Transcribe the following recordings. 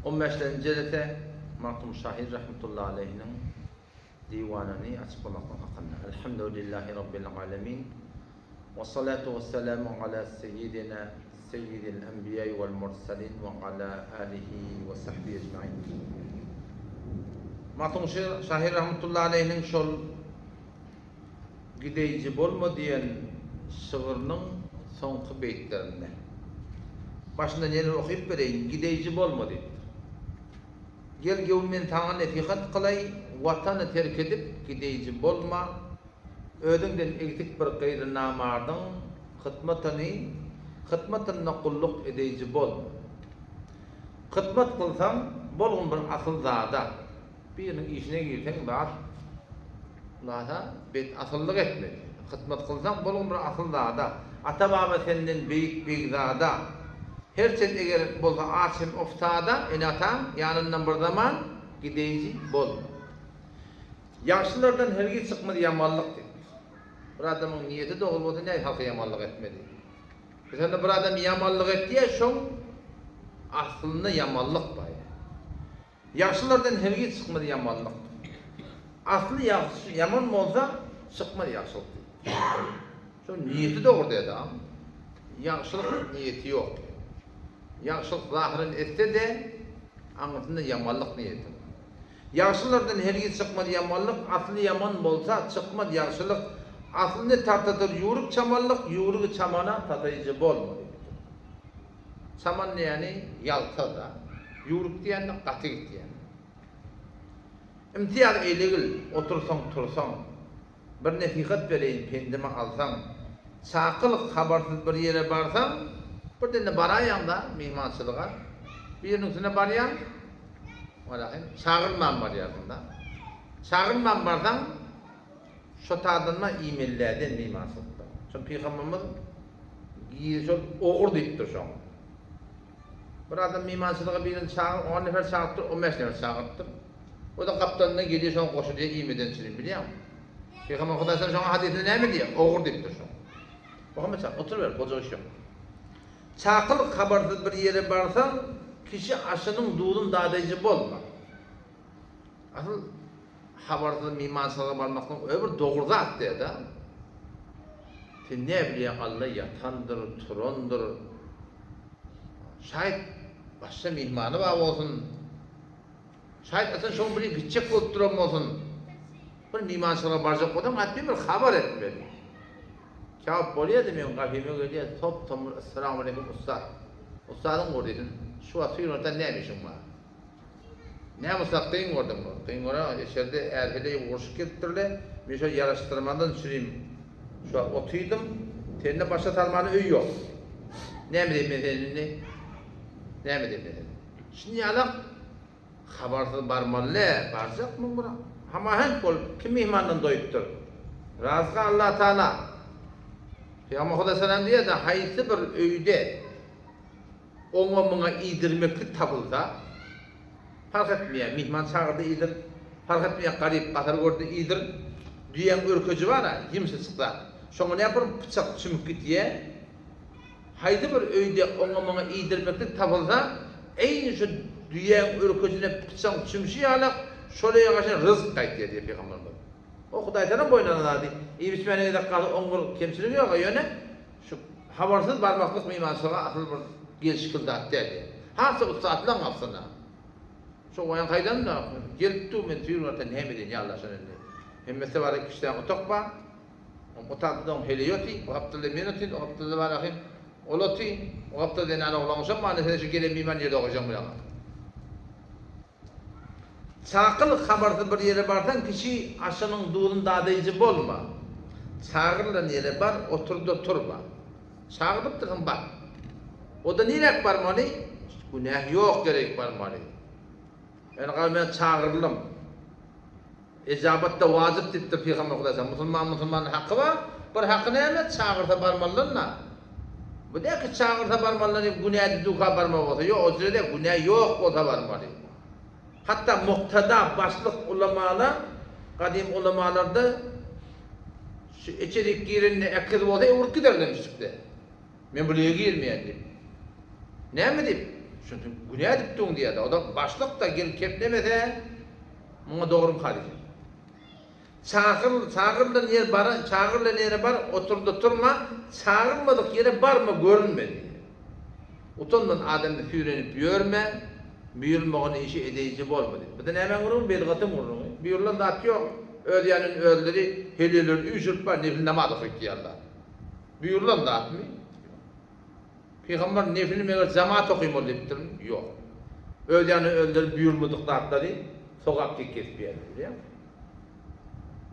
15. cilete Martum Şahir rahmetullahi aleyhinin divanını açıklamaktan hakkında. Elhamdülillahi Rabbil alemin. Ve salatu ve selamu ala seyyidina seyyidil enbiyayı vel mursalin ve ala alihi ve sahbihi ecmaîn. Martum Şahir rahmetullahi aleyhinin şol gideyici bolma diyen şığırının sonki beytlerinde. Başında neler okuyup vereyim, gideyici bolma deyip. Gel gevmen tağa netihat kılay, vatanı terk edip gideyici bolma. Ödünden ektik bir gayrı namardın, hıtmatını kulluk edeyici bolma. Hıtmat kılsan, bolgun bir asıl zada. Birinin işine girsen daha bet asıllık etmedi. Hıtmat kılsan, bolgun bir asıl zada. Ata baba senden büyük zada. Her şey eğer bolsa açım oftada enatam yanından bir zaman gideyici bolma. Yaşlılardan hergi çıkmadı yamallık dedi. Bir adamın niyeti doğru oldu ne halka yamallık etmedi. Sen de bir adam yamallık etti ya şun aslında yamallık var. Yaşlılardan hergi çıkmadı yamallık. Aslı yaman mı olsa çıkmadı yaşlık dedi. Şun niyeti doğru dedi adam. Yaşlılık niyeti yok. Yaşlılık zahirin etse de anlatında yamanlık niyeti var. Yaşlılardan hergi çıkmadı yamanlık, aslı yaman bolsa çıkmadı yaşlılık. Aslında tartadır yuruk çamanlık, yuruk çamana tatayıcı bolmadı. Çaman ne yani? Yalta da. Yuruk diyen de katık diyen. İmtiyaz eylegil, otursan tursan, bir nesihat vereyim pendime alsan, çakıl habarsız bir yere barsan, bir de barayan da mihmansılığa, birinin üstüne barayan, çağırman var yakında. Çağırman barsan, şu tadınma e-maillerden mihmansılıkta. Çünkü Peygamberimiz oğur deyiptir şu an. Bir adam mihmansılığa birinin çağır, 10 nefer çağırttır, 15 nefer çağırttır. O da kaptanına geliyor şu an koşu diye e-mailden çürüyüm biliyor musun? Peygamber Kudaysan şu an hadisinde ne mi diyor? Oğur deyiptir şu an. Bakın sen oturuver, koca iş yok. Çakıl habarsız bir yere barsan, kişi aşınınduğunun dadayıcı bolma. Asıl habarsız mimansıza barmaktan öbür doğru zat diye da. Sen ne bileyim Allah yatandır, turandır. Şayet başka mihmanı var olsun. Şayet aslında şunu buraya gidecek olup duran olsun. Bir mimansıza baracak adam hatta bir haber etmedi. Kâb bolya demiyorum kafeme geliyor. Top tomur esselamu aleyküm ustad. Ustadın oradaydın. Şu asıyın ortadan neymişim var? Ne muslak kıyın orada mı? Kıyın orada içeride erheleyi vuruşuk ettirle. Ben şöyle yarıştırmadan süreyim. Şu an otuydum. Tenine başta talmanı öy yok. Ne mi diyeyim ben seninle? Ne mi diyeyim ben seninle? Şimdi yalak habarsız barmalı. Baracak mı bura? Ama hem bol kim mihmandan doyuttur? Razı Allah Teala. Peygamber Aleyhisselam diye de haysi bir öyde ona iyidirmeklik tapılsa fark etmeye, mihman çağırdı iyidir, fark etmeye garip qatar gördü iyidir, düyen ürkücü var ha, kimse çıktı. Sonra ne yaparım? Bıçak çümük gitiye, haydi bir öyde ona iyidirmeklik tapılsa, aynı şu düyen ürkücüne bıçak çümüşü alak, şuraya karşı rızk kayıtıyor diye Peygamber. O Kudaysan'ın boynuna da değil. İyi biçmenin de kalı ongur kemçiliği yok o yöne. Şu habarsız barmaklık mimansıga asıl bir gelişikildi dedi. Harsa ustaatlan aslında. Şu oyan kaydan da geliptu men tüyürlerden hem edin ya Allah şöyle. Hem mesela var kişiden otokba. O tatlıdan heliyoti, o haftalı minutin, o haftalı var ahim. Oloti, o haftalı denen oğlamışım. Maalesef şu gelen miman yerde okuyacağım bu yana. Çakıl habarsız bir yere barsan kişi aşınınduğunun dadayıcı bolma. Çağırılan yere bar, oturdu turma. Çağırıp tıkın bar. O da nirek barmalı? Günah yok gerek barmalı. Ben çağırılım. İcabatta vacip dedi Peygamber Kudaysan. Müslümanın hakkı var. Bir hakkı neyme? Çağırsa barmalına. Bu da ki çağırsa barmalına günah duka barma olsa. Yok o sırada günah yok olsa barmalı. Hatta muhtada başlık ulamalar, kadim ulamalarda şu içerik girinle ekir olsa urk gider demiştik de. Ben buraya girmeyendim. Ne mi diyeyim? Çünkü günah ediptin diye de. O da başlık da gelip keplemese buna doğru kalıcı. Çağırlı yer var, çağırlı yere var, oturdu durma, çağırmadık yere var mı görünmedi. Utandan adamı fürenip yörme, büyülmağın işi edeyici olmadı. Bu da hemen vurun, belgatım vurun. Büyürlen de atıyor, öleyenin öldürü, heliler, ücürt var, nefil namadı fıkkiyarlar. Büyürlen de atmıyor. Peygamber nefilini meğer cemaat okuyum ol deyip durun, yok. Öleyenin öldürü, büyülmedik de atları, sokak kesip yerler.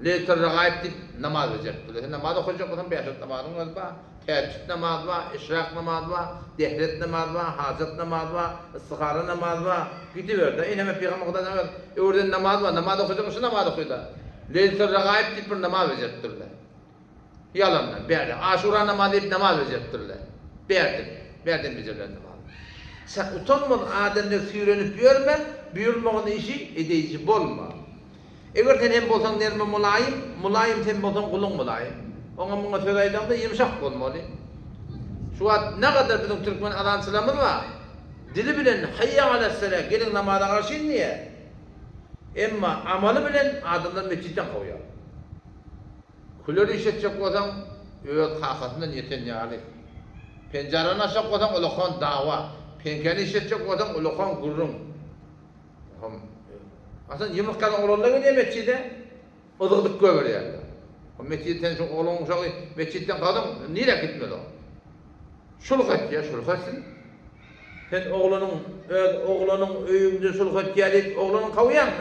Leyter ragayip deyip namaz verecektir. Namaz okuyacak olan beşet namazın var ba, teheccüd namaz var, işrak namaz var, dehret namaz var, hacet namaz var, istihara namaz var. Gidiver de ineme peygamber kadar namaz. Orada namaz var, namaz okuyacak olsa namaz okuydu. Leyter ragayip deyip bir namaz verecektirler. Yalandan, berden. Aşura namaz deyip namaz verecektirler. Berden vecerler namaz. Sen utanmadın adamlar sürenip görme, buyurmağın işi edeyici bolma. Eğer sen hem bolsan nerme mulayim sen bolsan kulun mulayim. Ona buna söz aydamda yumuşak olmalı. Şu an ne kadar bizim Türkmen adamsılamız var. Dili bilen hayya aleyhisselam gelin namaza karşı niye? Ama amalı bilen adamlar mescitten koyuyor. Kulları işletecek olsan öğüt kakasından yeten yağlı. Pencereni aşağı olsan ulukan dava. Penkeni işletecek olsan ulukan gurrun. Aslında yumurtkanın oğlanları ne mescide? Odadık görür yani. O mescidden çok oğlan uşağı mescidden kadın nereye gitmedi o? Şuluk et ya, şuluk etsin. Sen oğlanın öyümde şuluk et gelip oğlanın kavuyan mı?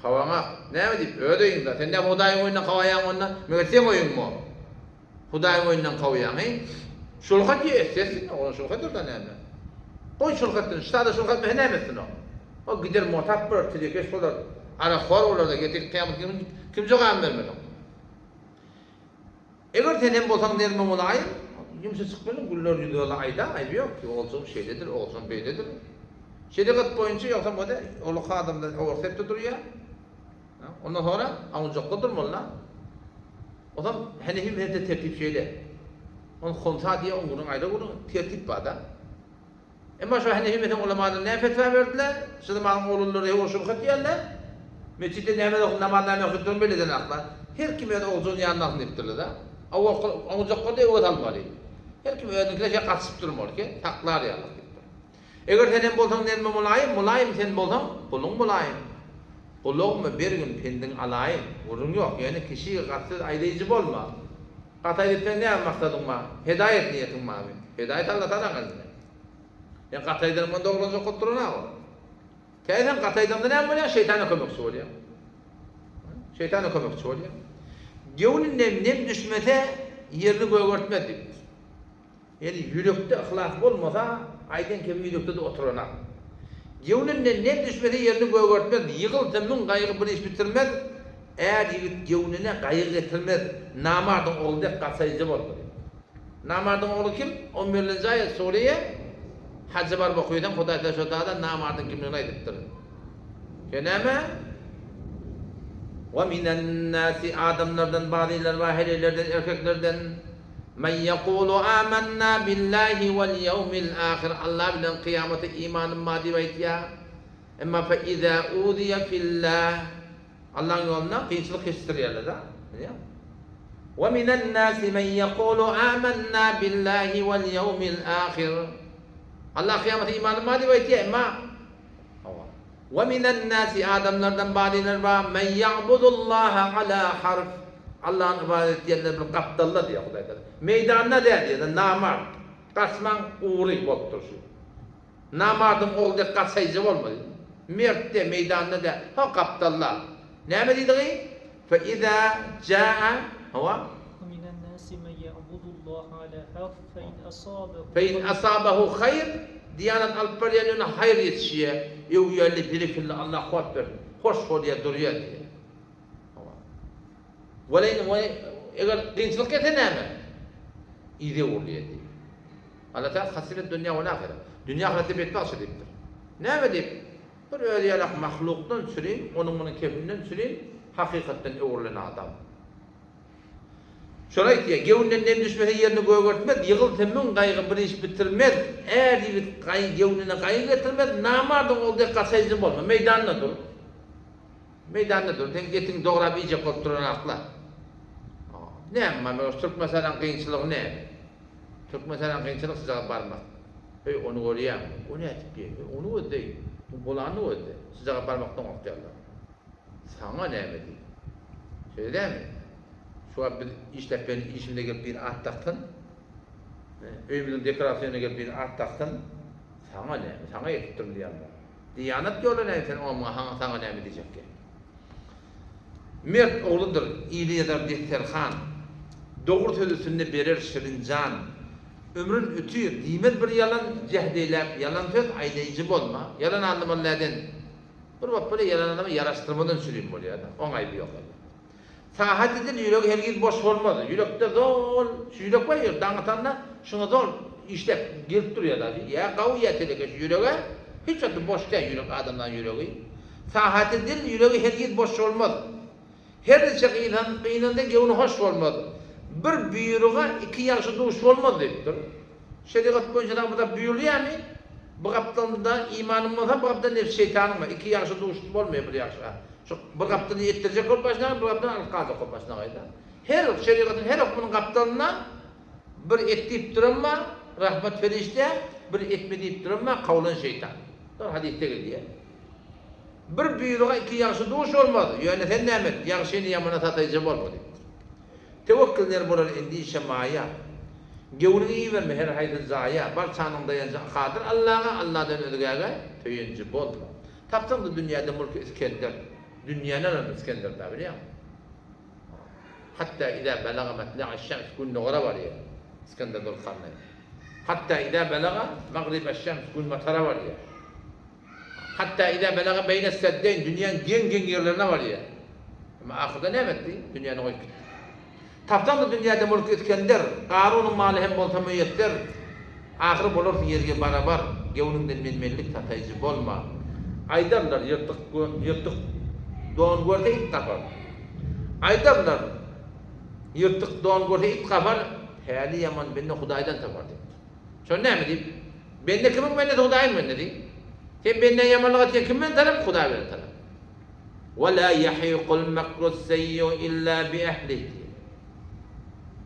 Kavamak. Ne mi deyip? Ödeyin da. Sen de Hudayın oyundan kavayan ondan. Mügetten oyun mu? Hudayın oyundan kavuyan he? Şuluk et ya etsin. Oğlan şuluk et orada ne mi? Koy şuluk ettin. Ştada şuluk etme ne misin o? O gider muhatap bir tüdekeş olur. Ara xor olur da getir kıyamet kim cevap vermeli. Eğer sen hem bolsan nerme mulayim, kimse çıkmıyor, güller yüzüyorlar ayda, ayıp yok ki, olsun şeydedir, olsun beydedir. Şeriat boyunca yoksa bu da oluka adamda ortaya duruyor. Ondan sonra avucakta durmalılar. O zaman Hanefi mezhepte tertip şeyle. Onun konsa diye onun ayda onun tertip var da. Ama şu Hanefi mezhep ulemaları ne fetva verdiler? Şimdi malum oğulları hoşum katıyorlar. Mescitte nehmet okun namazlarını okuttuğunu belirden aklar. Her kim öyle olduğunu yanına niptirli da. Avucakta da evet almalı. Her kim öyle şey katsıp durmuyor ki, taklar yanına niptir. Eğer sen bolsan nerme mulayim sen bolsan, kulun mulayim. Kulun mu bir gün pendin alayım, vurun yok. Yani kişiye katsız aydayıcı olma. Kataylıktan ne maksadın var? Hidayet niyetin var mı? Hidayet Allah'tan kalbine. Yani kataydan doğrulanacak kutturuna o. Kaydan kataydan ne oluyor? Şeytana kömekçi oluyor. Şeytana kömekçi oluyor. Gevnin nem düşmete yerini göğürtmedi. Yani yürekte ahlak olmasa aydan kemi yürekte de oturana. Gevnin nem düşmete yerini göğürtmedi. Yıkılsa min gayrı bir iş bitirmez. Eğer yigit gevnine gayrı getirmez. Namardın oğlu da katsayıcı olur. Namardın oğlu kim? 11. ayet Suriye Hacı var bakıyordum, Huday da şu dağda namardın kimliğine ediptirin. Keneme وَمِنَ النَّاسِ adamlardan, bazıları var, helilerden, erkeklerden مَنْ يَقُولُ آمَنَّا بِاللّٰهِ وَالْيَوْمِ الْآخِرِ Allah bilen kıyamete imanın maddi ve ihtiyar. Ama فَاِذَا اُذِيَ فِي اللّٰهِ Allah'ın yoluna kıyınçılık hissetiriyorlar da. وَمِنَ النَّاسِ مَنْ يَقُولُ آمَنَّا بِاللّٰهِ وَالْيَوْمِ الْآخِرِ Allah kıyamete imanın maddi ve ihtiyar. وَمِنَ النَّاسِ adamlardan bazıları var. مَنْ يَعْبُدُ اللّٰهَ عَلَى حَرْفٍ Allah'ın ibadet diyenler bir kaptalla diye Huday der. Meydanına der diye namard. Kaçman uğrayıp oldur şu. Namardın oğlu da kaçayıcı olmadı. Mert de meydanına der. Ha kaptalla. Ne mi dediği? فَاِذَا جَاءَ هو وَمِنَ النَّاسِ مَنْ يَعْبُدُ اللّٰهَ عَلَى حَرْفٍ فَاِنْ أَصَابَهُ خَيْرٍ Diyanet alıp veriyenine hayır yetişiyor. Evvelli birikirli Allah kuvvet verir. Hoş oluyor duruyor diye. Eğer dinçlik etene mi? İyi oluyor diye. Allah Teala hasilet dünya ve ahiret. Dünya ahirette betmez ediptir. Ne mi deyip? Bir öyle yalak mahluktan süreyim, onun kefrinden süreyim, hakikatten uğurlayan adam. Şoray diye gevünden nem düşmese yerini göğürtmez, yığıl temmin kaygı bir iş bitirmez, eğer yigit gevününe kaygı getirmez, namardın oldu kasayıcı olma, meydanına dur. Meydanına dur, sen getin doğrab iyice kopturan akla. Ne ama Türk meselen kıyınçılığı ne? Türk meselen kıyınçılığı size barmak. Onu görüyem, onu etip yiyin, onu ödeyin, bu bolanı öde, size barmaktan okuyarlar. Sana ne mi değil? Şöyle değil mi? Şu an bir işlep benim işimde gelip bir at taktın, öyümünün dekorasyonuna gelip bir at taktın, sana ne mi? Sana yetittim diyanlar. Diyanet yolu ne? Sen sana ne mi diyecek ki? Mert oğludur, iyiliği eder Dehterhan, doğru sözüsünde verir Şirincan, ömrün ütüyür, dimet bir yalan cehdeylep, yalan söz aydayıcı olma, yalan anlamalılardan, bir bak böyle yalan adamı yaraştırmadan süreyim oluyor adam, on ayıbı yok. Sahat edin, yürek her gün boş olmadı, yürekte zor, şu yürek var ya, dağıtanla, şuna zor, işte gelip duruyor da, ya kavu ya teleke şu yüreğe, hiç adı boş değil yürek adamdan yüreği. Sahat edin, yüreği her gün boş olmadı. Her neçe kıynanda gevuni hoş olmadı. Bir büyürüğe iki yaşı duş olmadı deyiptir. Şeriat boyunca da burada büyürüyor yani. Bu kaptanında imanım olsa bu kaptan nefs şeytanım var. İki yaşı duş olmuyor bir yaşı. Bu kaptanı yettirecek ol başına, bu kaptanı alkazak ol başına. Her şeriatın her okumunun kaptanına bir et deyip durma, rahmet ferişte, bir etme deyip durma, kavlan şeytan. Hadiste geliyor. Bir büyürüğe iki yaşı duş olmadı. Yani sen ne emet? Yakşını yamana tatayıcı olmadı. Tevekküller bular endişe maya. Gevrini iyi verme her haydi zaya. Bar çanında yanca kadir Allah'a, Allah'dan ödügâge töyünci bolma. Tapsam da dünyada mülkü İskender. Dünyanın alanı İskender da biliyor musun? Hatta idâ belaga metla'a şems gün nogara var ya. İskender dolkanlı. Hatta idâ belaga mağrib şems gün matara var ya. Hatta idâ belaga beyne seddeyn dünyanın gen yerlerine var ya. Ama ahirde ne emetti? Dünyanın o ikisi. Taptan da dünyada mülkü İskender, Karun'un malı hem bolsa müyettir. Ahir bolursun yerge barabar, gevuninden menmenlik tatayıcı bolma. Aydarlar yırtık doğan görde it kapar. Aydarlar yırtık doğan görde it kapar, hali yaman beni Hudaydan tapar deyip. Şöyle ne mi deyip? Bende kimin bende Hudayın bende deyip. Sen benden yamanlık atıyor, kim ben taraf? Huday beni taraf. وَلَا يَحِيقُ الْمَكْرُ السَّيِّهُ إِلَّا بِأَهْلِهِ.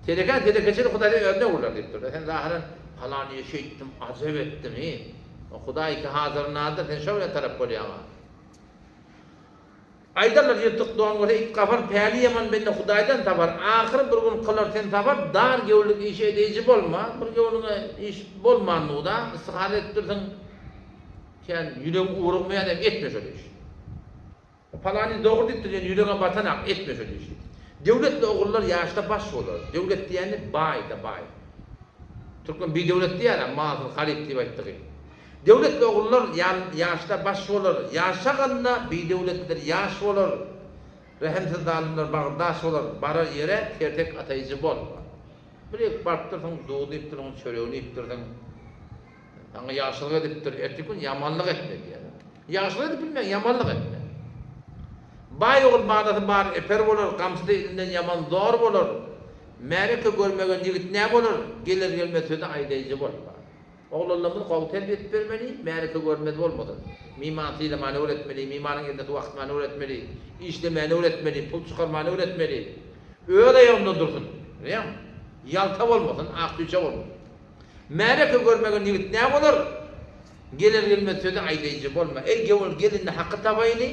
Tedekeçilik Huday'da örnek olurlar deyip durdu. Sen zahiren falaniye şey ettim, azep ettim. O Huday ki hazır nadir, sen şöyle taraf oluyor ama. Aydarlar yırtık doğan göre ilk kafar peyali yaman beni Huday'dan tapar. Ahir bir gün kılar sen tapar, dar gevurluk iş edeyici bolma. Bir gevurluğa iş bolmanlığı istihar ettirdin. Yani yüreğin uğrulmaya da etme şöyle iş. Falani doğru dittir, yani yüreğine batanak etme şöyle iş. Devletli oğullar yaşta baş olur. Devlet diyeni bay da bay. Türkmen bir devlet diyene mazıl halip diye ettiği. Devletli oğullar yaşta baş olur. Yaşaganla bir devletler yaş olur. Rahimsiz zalimler bağdaş olur. Barar yere tertek atayıcı bol. Bir barktırsan doğdu iptirin, çöreğini iptirdin. Yani yaşlılık ediptir. Ertikün yamanlık etme diye. Yaşlılık edip bilmeyen yamanlık etme. Bay oğul bağdatı bar eper olur, kamsıda elinden yaman zor olur. Mereke görmegen yigit ne olur? Gelir gelmez sözü aydayıcı olur. Oğullarımız kavu terbiyet vermeli, mereke görmez olmadı. Mimansıyla mani öğretmeli, mimarın elindeki vakit mani öğretmeli, işle mani öğretmeli, pul çıkar mani öğretmeli. Öyle yolunda dursun. Biliyor musun? Yaltav olmasın, aklıca olmasın. Mereke görmegen yigit ne olur? Gelir gelmez sözü aydayıcı olma. Gevul gelinle hakkı tabaylı,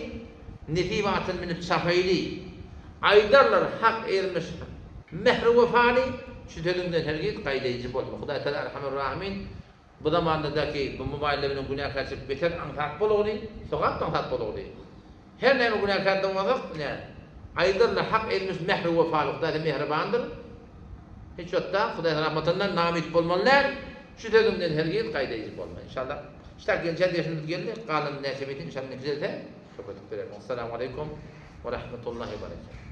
netibatın minip safayli. Aydarlar hak ermiş mehru vefali şu tölümden herkes kaydayıcı olma. Huday Teala Erhamurrahimin bu zamandaki bu mobillerinin günah karşı beter antat buluğunu, sokakta antat buluğunu. Her neyme günah karşı olmadık, aydarlar hak ermiş mehru vefali. Huday Teala mehribandır. Hiç hatta Huday rahmetinden namit bulmalılar. Şu tölümden herkes kaydayıcı olma. İnşallah. İşte gençler yaşımız geldi. Kalın nesibetin inşallah ne güzel de. Assalamu alaikum ve rahmetullahi ve berekatuhu.